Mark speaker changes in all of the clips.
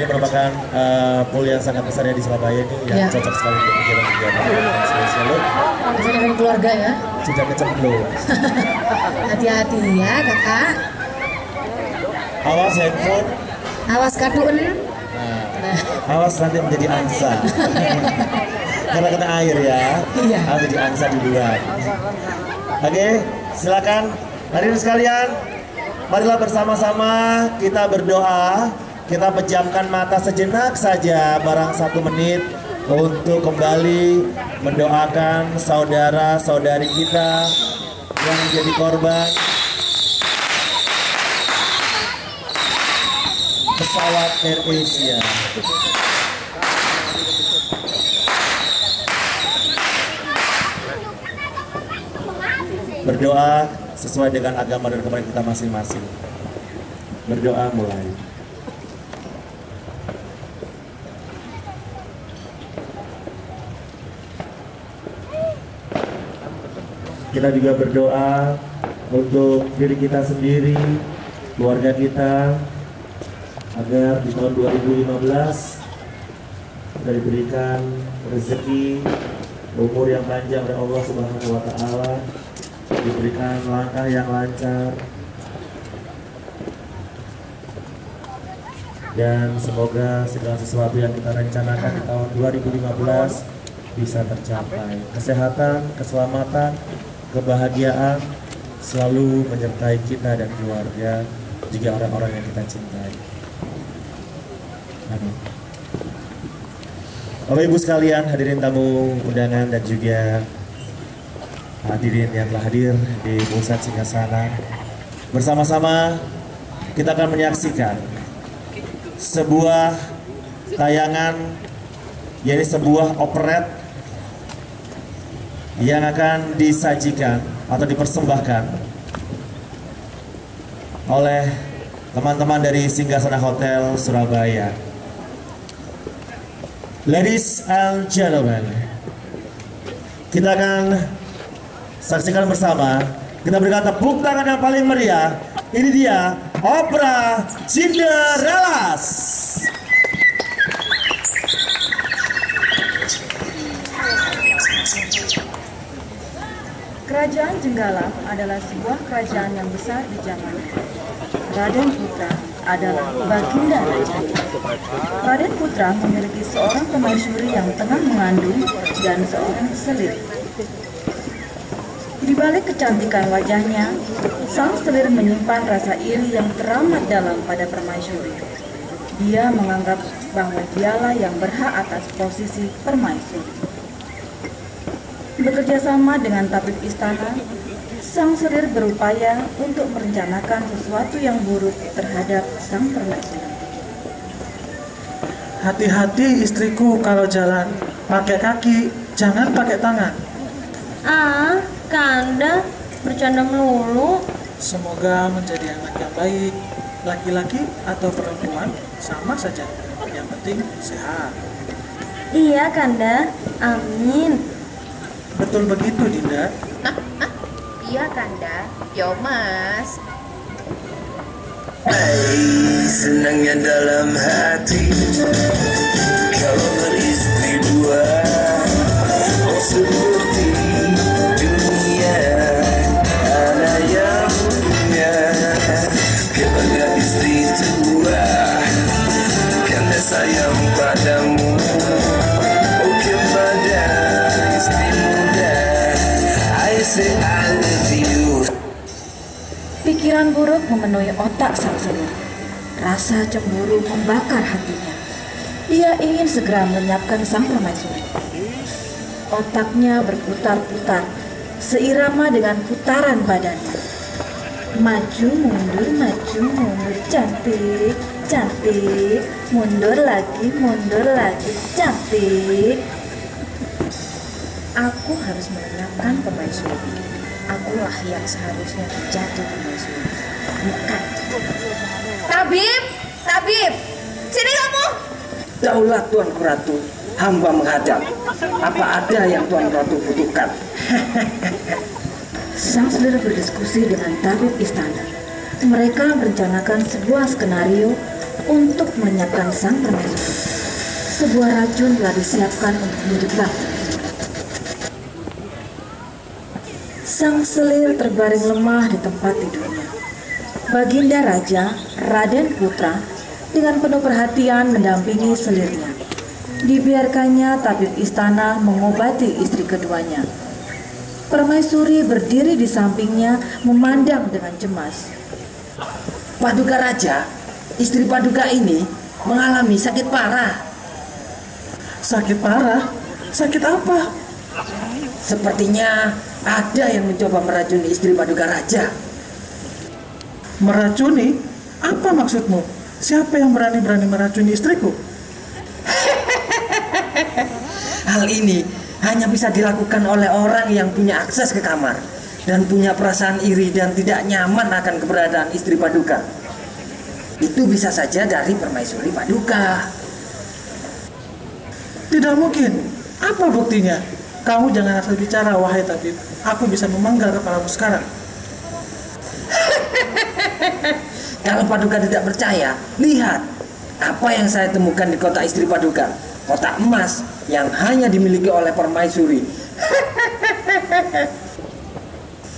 Speaker 1: Ini merupakan pool yang sangat besar ya di Surabaya ini yang cocok sekali untuk kegiatan-kegiatan spesial.
Speaker 2: Bisa dengan keluarga ya.
Speaker 1: Sudah kecemplung.
Speaker 2: Hati-hati ya kakak.
Speaker 1: Awas handphone.
Speaker 2: Awas kaduen.
Speaker 1: Awas nanti menjadi angsa. Karena kena air ya.
Speaker 2: Iya.
Speaker 1: Harus jadi angsa duluan. Oke, silakan hadirin sekalian. Marilah bersama-sama kita berdoa. Kita pejamkan mata sejenak saja, barang 1 menit, untuk kembali mendoakan saudara-saudari kita yang menjadi korban pesawat AirAsia. Berdoa sesuai dengan agama dan kepercayaan kita masing-masing. Berdoa mulai. Kita juga berdoa untuk diri kita sendiri, keluarga kita, agar di tahun 2015 kita diberikan rezeki, umur yang panjang oleh Allah Subhanahu wa Ta'ala, diberikan langkah yang lancar, dan semoga segala sesuatu yang kita rencanakan di tahun 2015 bisa tercapai. Kesehatan, keselamatan, kebahagiaan selalu menyertai kita dan keluarga, juga orang-orang yang kita cintai. Amin. Bapak Ibu sekalian, hadirin tamu undangan dan juga hadirin yang telah hadir di pusat Singgasana, bersama-sama kita akan menyaksikan sebuah tayangan, yaitu sebuah operet yang akan disajikan atau dipersembahkan oleh teman-teman dari Singgasana Hotel Surabaya. Ladies and gentlemen, kita akan saksikan bersama. Kita berikan tepuk tangan yang paling meriah. Ini dia Opera Cinderelas.
Speaker 3: Kerajaan Jenggala adalah sebuah kerajaan yang besar di zaman. Raden Putra adalah baginda rajanya. Raden Putra memiliki seorang permaisuri yang tengah mengandung dan seorang selir. Di balik kecantikan wajahnya, sang selir menyimpan rasa iri yang teramat dalam pada permaisuri. Dia menganggap bahwa dialah yang berhak atas posisi permaisuri. Bekerja sama dengan tabib istana, sang selir berupaya untuk merencanakan sesuatu yang buruk terhadap sang permaisuri.
Speaker 4: Hati-hati istriku kalau jalan, pakai kaki, jangan pakai tangan.
Speaker 5: Ah, Kanda, bercanda melulu.
Speaker 4: Semoga menjadi anak yang baik, laki-laki atau perempuan sama saja. Yang penting sehat.
Speaker 5: Iya, Kanda. Amin.
Speaker 4: Betul begitu, Dinda.
Speaker 6: Iya, Kanda. Yo, Mas.
Speaker 7: Senangnya dalam hati kalau beristri dua, oh seperti dunia ada yang punya kepada istri tua, karena sayang padamu, oh kepada istri muda, I say I love you.
Speaker 3: Pikiran buruk memenuhi otak sang selir. Rasa cemburu membakar hatinya. Ia ingin segera melenyapkan sang permaisuri. Otaknya berputar-putar, seirama dengan putaran badannya. Maju mundur, cantik, cantik. Mundur lagi, cantik. Aku harus melenyapkan permaisuri. Akulah yang seharusnya menjadi permaisuri, bukan.
Speaker 6: Tabib, sini kamu.
Speaker 8: Daulah Tuanku Ratu, hamba menghadap. Apa ada yang Tuan Ratu butuhkan?
Speaker 3: Sang selir berdiskusi dengan tabib istana. Mereka merencanakan sebuah skenario untuk melenyapkan sang permaisuri. Sebuah racun telah disiapkan untuk menjebak. Sang selir terbaring lemah di tempat tidurnya. Baginda Raja, Raden Putra, dengan penuh perhatian mendampingi selirnya. Dibiarkannya tabib istana mengobati istri keduanya. Permaisuri berdiri di sampingnya memandang dengan cemas.
Speaker 8: Paduka Raja, istri Paduka ini mengalami sakit parah.
Speaker 4: Sakit parah? Sakit apa?
Speaker 8: Sepertinya ada yang mencoba meracuni istri Paduka Raja.
Speaker 4: Meracuni? Apa maksudmu? Siapa yang berani-berani meracuni istriku?
Speaker 8: Hal ini hanya bisa dilakukan oleh orang yang punya akses ke kamar dan punya perasaan iri dan tidak nyaman akan keberadaan istri Paduka. Itu bisa saja dari permaisuri Paduka.
Speaker 4: Tidak mungkin. Apa buktinya? Kamu jangan asal bicara, wahai tabib. Aku bisa memenggal kepalamu sekarang.
Speaker 8: Kalau Paduka tidak percaya, lihat apa yang saya temukan di kotak istri Paduka. Kotak emas yang hanya dimiliki oleh permaisuri.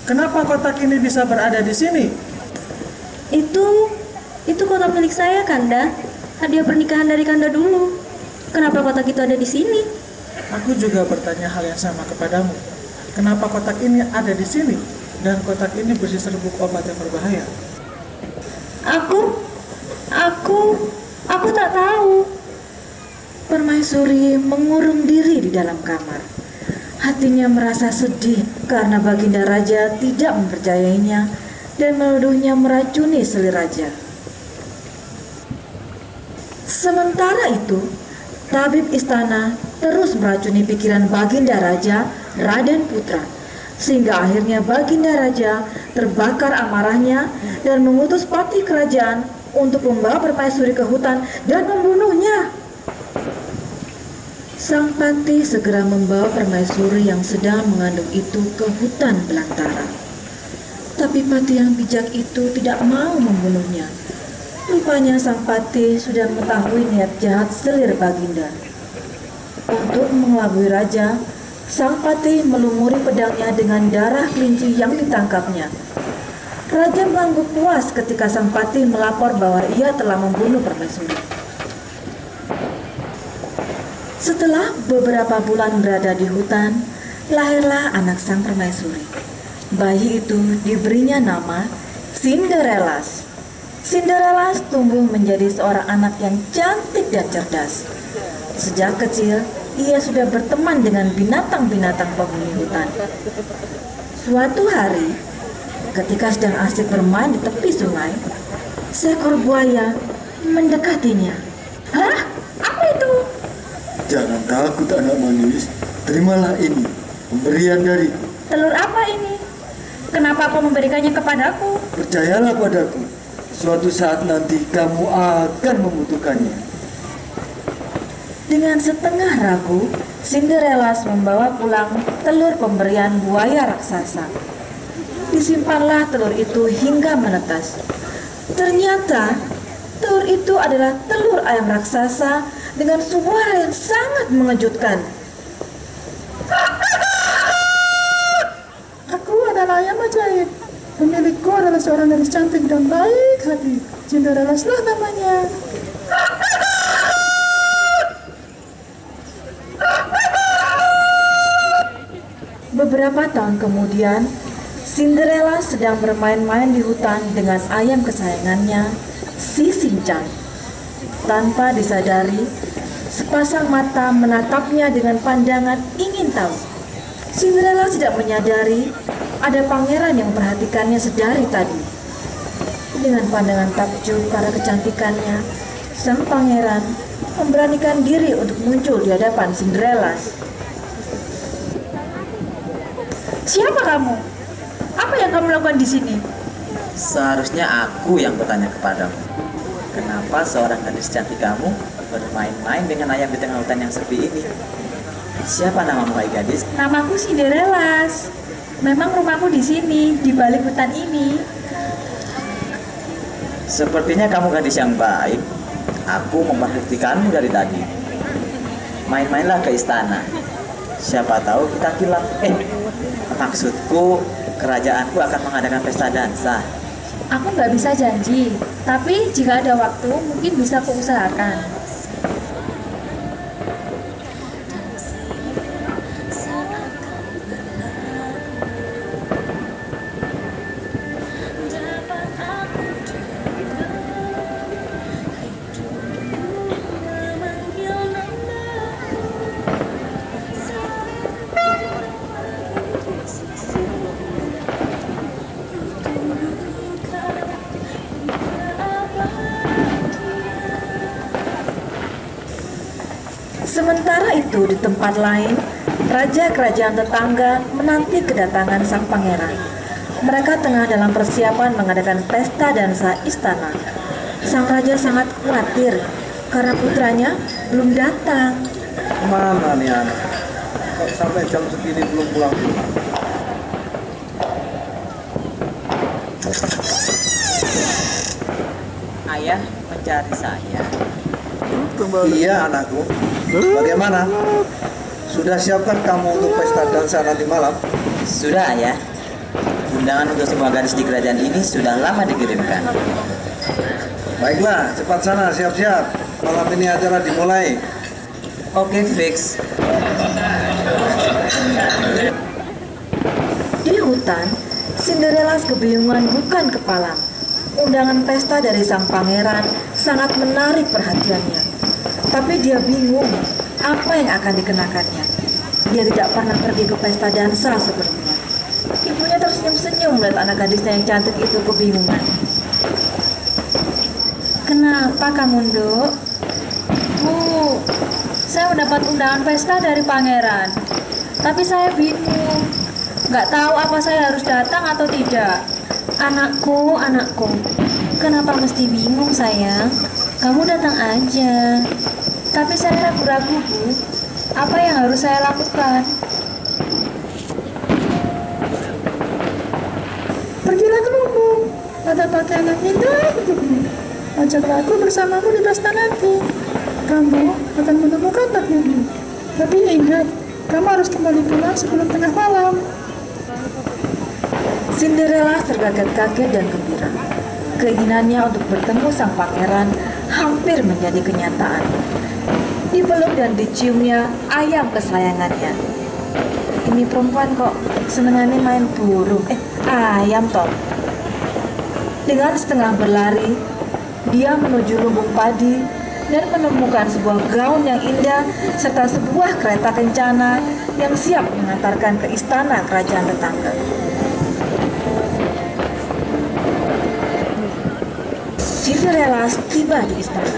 Speaker 4: Kenapa kotak ini bisa berada di sini?
Speaker 5: Itu kotak milik saya, Kanda. Hadiah pernikahan dari Kanda dulu. Kenapa kotak itu ada di sini?
Speaker 4: Aku juga bertanya hal yang sama kepadamu. Kenapa kotak ini ada di sini? Dan kotak ini berisi serbuk obat yang berbahaya.
Speaker 5: Aku tak tahu.
Speaker 3: Permaisuri mengurung diri di dalam kamar. Hatinya merasa sedih karena Baginda Raja tidak mempercayainya dan menuduhnya meracuni selir raja. Sementara itu, tabib istana terus meracuni pikiran Baginda Raja, Raden Putra, sehingga akhirnya Baginda Raja terbakar amarahnya dan mengutus patih kerajaan untuk membawa permaisuri ke hutan dan membunuhnya. Sang patih segera membawa permaisuri yang sedang mengandung itu ke hutan belantara. Tapi patih yang bijak itu tidak mau membunuhnya. Rupanya sang patih sudah mengetahui niat jahat selir Baginda. Untuk mengelabui raja, sang patih melumuri pedangnya dengan darah kelinci yang ditangkapnya. Raja mengangguk puas ketika sang patih melapor bahwa ia telah membunuh permaisuri. Setelah beberapa bulan berada di hutan, lahirlah anak sang permaisuri. Bayi itu diberinya nama Cinderelas. Cinderelas tumbuh menjadi seorang anak yang cantik dan cerdas. Sejak kecil, ia sudah berteman dengan binatang-binatang penghuni hutan. Suatu hari, ketika sedang asik bermain di tepi sungai, seekor buaya mendekatinya. Hah? Apa itu?
Speaker 9: Jangan takut anak manis, terimalah ini, pemberian dariku.
Speaker 3: Telur apa ini? Kenapa kau memberikannya kepadaku?
Speaker 9: Percayalah padaku, suatu saat nanti kamu akan membutuhkannya.
Speaker 3: Dengan setengah ragu, Cinderelas membawa pulang telur pemberian buaya raksasa. Disimpanlah telur itu hingga menetas. Ternyata telur itu adalah telur ayam raksasa dengan suara yang sangat mengejutkan.
Speaker 4: Aku adalah ayam ajaib. Pemilikku adalah seorang gadis cantik dan baik hati. Cinderelas lah namanya.
Speaker 3: Beberapa tahun kemudian, Cinderella sedang bermain-main di hutan dengan ayam kesayangannya, si Sinchan. Tanpa disadari, sepasang mata menatapnya dengan pandangan ingin tahu. Cinderella tidak menyadari ada pangeran yang memperhatikannya sedari tadi. Dengan pandangan takjub karena kecantikannya, sang pangeran memberanikan diri untuk muncul di hadapan Cinderella. Siapa kamu? Apa yang kamu lakukan di sini?
Speaker 10: Seharusnya aku yang bertanya kepadamu. Kenapa seorang gadis cantik kamu bermain-main dengan ayam di tengah hutan yang sepi ini? Siapa namamu, hai gadis?
Speaker 3: Namaku Cinderella. Memang rumahku di sini, di balik hutan ini.
Speaker 10: Sepertinya kamu gadis yang baik. Aku memperhatikanmu dari tadi. Main-mainlah ke istana. Siapa tahu kita kilap. Maksudku, kerajaanku akan mengadakan pesta dansa.
Speaker 5: Aku nggak bisa janji, tapi jika ada waktu mungkin bisa kuusahakan.
Speaker 3: Sementara itu di tempat lain, raja kerajaan tetangga menanti kedatangan sang pangeran. Mereka tengah dalam persiapan mengadakan pesta dansa istana. Sang raja sangat khawatir karena putranya belum datang.
Speaker 9: Mana nih anak? Kok sampai jam segini belum pulang?
Speaker 10: Ayah mencari saya.
Speaker 9: Iya anakku. Bagaimana? Sudah siapkah kamu untuk pesta dansa nanti malam?
Speaker 10: Sudah, Ayah. Undangan untuk semua gadis di kerajaan ini sudah lama dikirimkan.
Speaker 9: Baiklah, cepat sana, siap-siap. Malam ini acara dimulai.
Speaker 10: Oke, fix.
Speaker 3: Di hutan, Cinderella kebingungan bukan kepala. Undangan pesta dari sang pangeran sangat menarik perhatiannya. Tapi dia bingung apa yang akan dikenakannya. Dia tidak pernah pergi ke pesta dansa sebelumnya. Ibunya tersenyum-senyum melihat anak gadisnya yang cantik itu kebingungan.
Speaker 5: Kenapa kamu, Nduk? Bu, saya mendapat undangan pesta dari pangeran. Tapi saya bingung. Nggak tahu apa saya harus datang atau tidak. Anakku, kenapa mesti bingung, sayang? Kamu datang aja. Tapi saya ragu-ragu, Bu. Apa yang harus saya lakukan?
Speaker 11: Pergilah ke lubung. Ada pakaian yang indah untukmu. Ajaklah aku bersamamu di pesta nanti. Kamu akan menemukan takdirmu. Tapi ingat, kamu harus kembali pulang sebelum tengah malam.
Speaker 3: Cinderella terkaget-kaget dan gembira. Keinginannya untuk bertemu sang pangeran hampir menjadi kenyataan. Dipeluk dan diciumnya ayam kesayangannya. Ini perempuan kok senengannya main burung, ayam toh. Dengan setengah berlari, dia menuju lubung padi dan menemukan sebuah gaun yang indah serta sebuah kereta kencana yang siap mengantarkan ke istana kerajaan tetangga. Cinderella tiba di istana.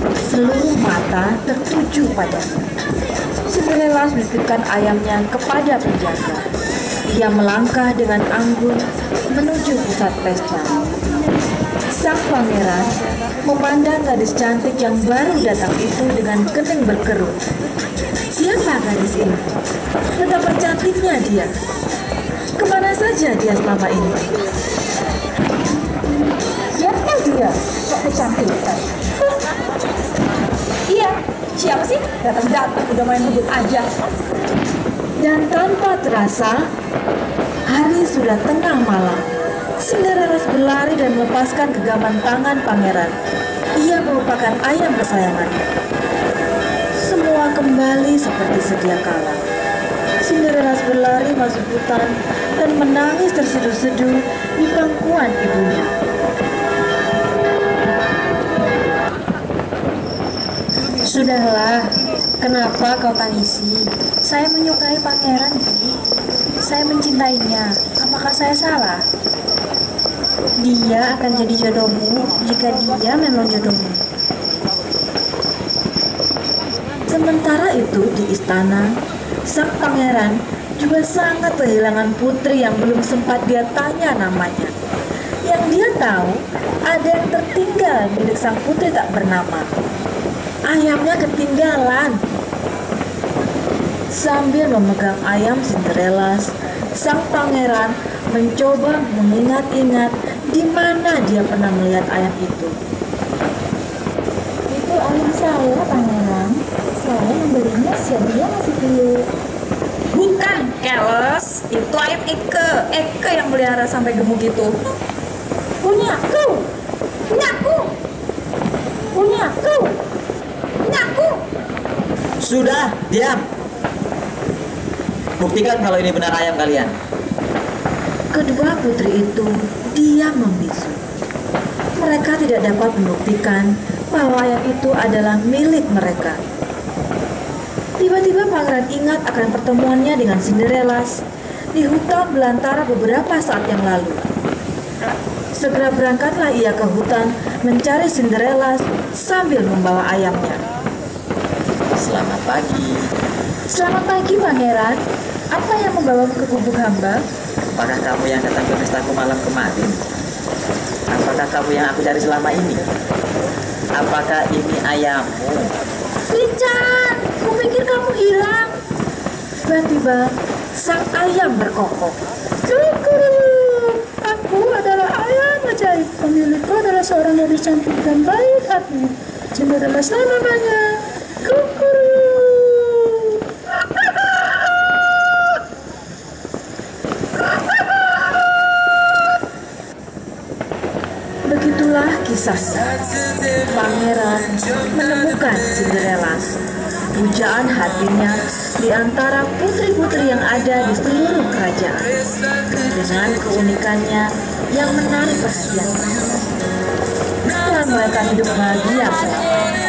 Speaker 3: Seluruh mata tertuju padanya. Cinderella menitipkan ayamnya kepada penjaga. Ia melangkah dengan anggun menuju pusat pesta. Sang pangeran memandang gadis cantik yang baru datang itu dengan kening berkerut. Siapa gadis ini? Betapa cantiknya dia. Kemana saja dia selama ini?
Speaker 11: Siapa dia? Kok kecantikan?
Speaker 5: Iya, siapa sih? Datang-datang udah main rebut aja.
Speaker 3: Dan tanpa terasa, hari sudah tengah malam. Cinderella berlari dan melepaskan genggaman tangan pangeran. Ia merupakan ayam kesayangannya. Semua kembali seperti sedia kala. Cinderella berlari masuk hutan dan menangis terseduh-seduh di pangkuan ibunya.
Speaker 5: Sudahlah, kenapa kau tangisi? Saya menyukai pangeran, Bu. Saya mencintainya. Apakah saya salah? Dia akan jadi jodohmu jika dia memang jodohmu.
Speaker 3: Sementara itu di istana, sang pangeran juga sangat kehilangan putri yang belum sempat dia tanya namanya. Yang dia tahu, ada yang tertinggal milik sang putri tak bernama. Ayamnya ketinggalan. Sambil memegang ayam Cinderella, sang pangeran mencoba mengingat-ingat di mana dia pernah melihat ayam itu.
Speaker 11: Itu Saya, Pangeran. Saya membelinya siang dia masih hidup.
Speaker 5: Bukan, keles. Itu ayam Eke. Eke yang melihara sampai gemuk itu.
Speaker 11: Punya aku. Punya aku. Punya aku. Punya aku.
Speaker 10: Sudah, diam. Buktikan kalau ini benar ayam kalian.
Speaker 3: Kedua putri itu diam membisu. Mereka tidak dapat membuktikan bahwa ayam itu adalah milik mereka. Tiba-tiba pangeran ingat akan pertemuannya dengan Cinderella di hutan belantara beberapa saat yang lalu. Segera berangkatlah ia ke hutan mencari Cinderella sambil membawa ayamnya.
Speaker 10: Selamat pagi.
Speaker 5: Selamat pagi, Pangeran. Apa yang membawamu ke gubuk hamba?
Speaker 10: Apakah kamu yang datang ke pestaku malam kemarin? Apakah kamu yang aku cari selama ini? Apakah ini ayammu?
Speaker 5: Lincan, kupikir kamu hilang.
Speaker 3: Tiba-tiba sang ayam berkokok.
Speaker 11: Kukuruk. Aku adalah ayam ajaib. Pemilikku adalah seorang gadis cantik dan baik hati. Cinderella namanya. Kukuruk.
Speaker 3: Begitulah kisahnya. Pangeran menemukan Cinderella. Pujaan hatinya di antara putri-putri yang ada di seluruh kerajaan. Dengan keunikannya yang menarik perhatian. Dan mereka hidup bahagia selama